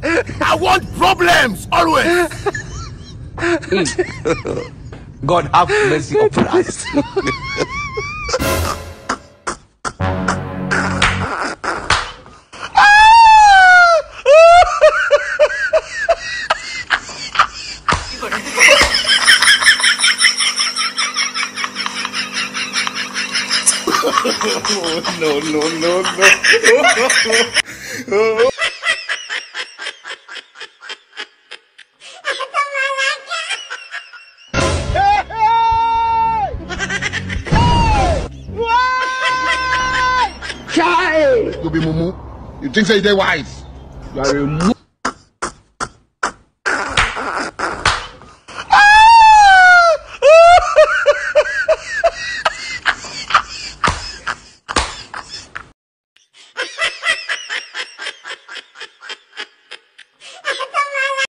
I want problems always. God have mercy upon us. No. You be mumu. You think say they wise? You are a mumu.